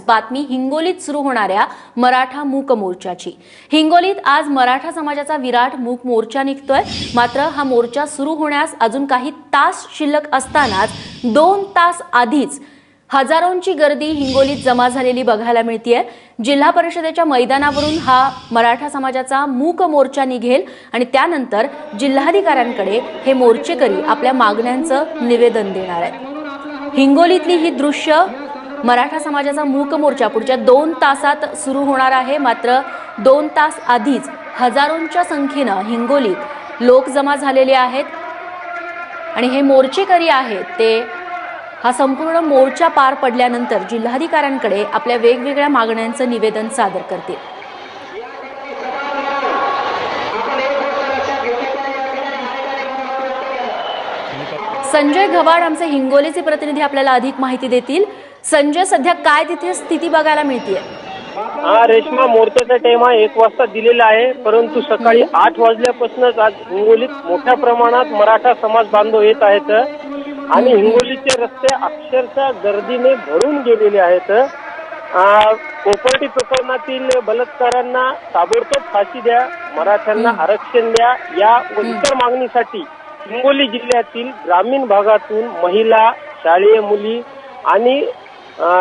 बातमी हिंगोलीत सुरू होणाऱ्या मराठा मूक मोर्चाची। हिंगोलीत आज मराठा समाजाचा विराट मूक मोर्चा निघतोय। मात्र हा मोर्चा सुरू होण्यास अजून काही तास शिल्लक असतानाच 2 तास आधीच हजारोंची गर्दी हिंगोलीत जमा झालेली बघायला मिळतेय। जिल्हा परिषदेच्या मैदानावरून हा मराठा समाजाचा मूक मोर्चा निघेल आणि त्यानंतर जिल्हाधिकाऱ्यांकडे हे मोर्चेकरी आपल्या मागण्यांचं निवेदन देणार आहेत। हिंगोलीतली ही दृश्य मराठा समाजाचा मूक मोर्चा पुढच्या 2 तासात सुरू होणार आहे। मात्र 2 तास आधीच हजारोंच्या संख्येनं हिंगोलीत लोक जमा झालेले आहेत आणि हे मोर्चेकरी आहेत ते हा संपूर्ण मोर्चा पार पडल्यानंतर जिल्हाधिकाऱ्यांकडे आपल्या वेगवेगळ्या मागण्यांचं निवेदन सादर करतील। संजय घवाड आमचे हिंगोलीचे प्रतिनिधी आपल्याला अधिक माहिती देतील। संजय, सध्या काय तिथे स्थिती बघायला मिळतेय? रेश्मा, मोर्चाचा टाइम हा 1 वाजता दिलेला आहे, परंतु सकाळी 8 वाजल्यापासूनच आज हिंगोलीत मोठ्या प्रमाणात मराठा समाज बांधव येत आहेत आणि हिंगोलीचे रस्ते अक्षरशः गर्दीने भरून गेलेले आहेत। कोपर्डी प्रकरणातील बलात्कारांना ताबडतोब फाशी द्या, मराठ्यांना आरक्षण द्या या व इतर मागणीसाठी हिंगोली जिल्ह्यातील ग्रामीण भागातून महिला, शालेय मुली आणि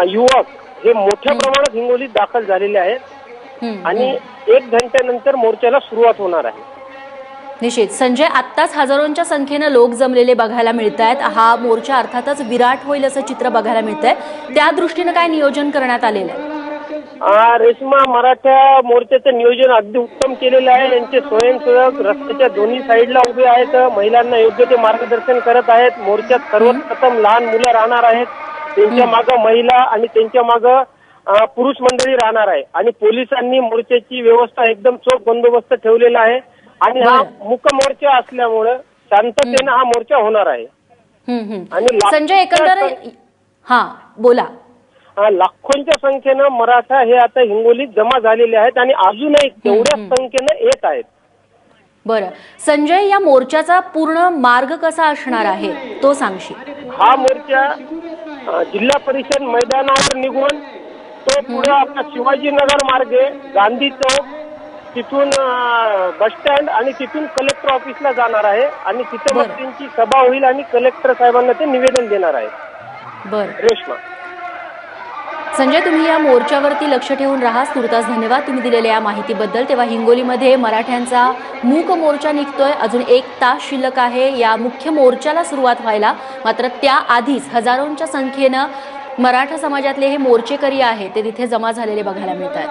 युवक हे मोठ्या प्रमाणात हिंगोलीत दाखल झालेले आहेत आणि 1 घंट्यानंतर मोर्चाला सुरुवात होणार आहे। निश्चित संजय, आत्ताच हजारोंच्या संख्येने लोक जमलेले बघायला मिळत आहेत। हा मोर्चा अर्थातच विराट होईल असं चित्र बघायला मिळतंय। त्या दृष्टीने काय नियोजन करण्यात आलेलं आहे? रेश्मा, मराठा मोर्चाचं नियोजन अगदी उत्तम केलेलं आहे। यांचे स्वयंसेवक रस्त्याच्या दोन्ही साईडला उभे आहेत, महिलांना योग्य ते मार्गदर्शन करत आहेत। मोर्चात सर्वप्रथम लहान मुलं राहणार आहेत, त्यांच्या मागे महिला आणि त्यांच्या मागे पुरुष मंडळी राहणार आहे आणि पोलिसांनी मोर्चाची व्यवस्था एकदम चोख बंदोबस्त ठेवलेला आहे आणि हा मूक मोर्चा असल्यामुळे शांततेने हा मोर्चा होणार आहे। आणि संजय, एकंदर बोला। लाखोंच्या संख्येनं मराठा हे आता हिंगोलीत जमा झालेले आहेत आणि अजूनही तेवढ्याच संख्येनं येत आहेत। बरं संजय, या मोर्चाचा पूर्ण मार्ग कसा असणार आहे तो सांगशील? हा मोर्चा जिल्हा परिषद मैदानावर निघून तो पुढे आपला शिवाजीनगर मार्गे गांधी चौक, तिथून बस स्टँड आणि तिथून कलेक्टर ऑफिसला जाणार आहे आणि तिथे मग त्यांची सभा होईल आणि कलेक्टर साहेबांना ते निवेदन देणार आहे। बरं रेश्मा। संजय, तुम्ही या मोर्चावरती लक्ष ठेवून राहा। तुर्तास धन्यवाद तुम्ही दिलेल्या या माहितीबद्दल। तेव्हा हिंगोलीमध्ये मराठ्यांचा मूक मोर्चा निघतोय, अजून 1 तास शिल्लक आहे या मुख्य मोर्चाला सुरुवात व्हायला। मात्र त्याआधीच हजारोंच्या संख्येनं मराठा समाजातले हे मोर्चेकरी आहेत ते तिथे जमा झालेले बघायला मिळत आहेत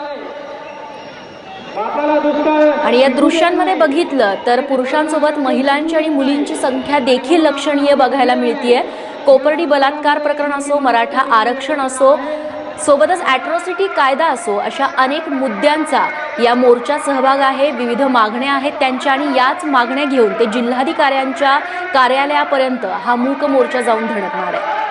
आणि या दृश्यांमध्ये बघितलं तर पुरुषांसोबत महिलांची आणि मुलींची संख्या देखील लक्षणीय बघायला मिळतेय। कोपर्डी बलात्कार प्रकरण असो, मराठा आरक्षण असो, सोबतच ॲट्रॉसिटी कायदा असो, अशा अनेक मुद्द्यांचा या मोर्चात सहभाग आहे। विविध मागण्या आहेत त्यांच्या आणि याच मागण्या घेऊन ते जिल्हाधिकाऱ्यांच्या कार्यालयापर्यंत हा मूक मोर्चा जाऊन धडकणार आहे।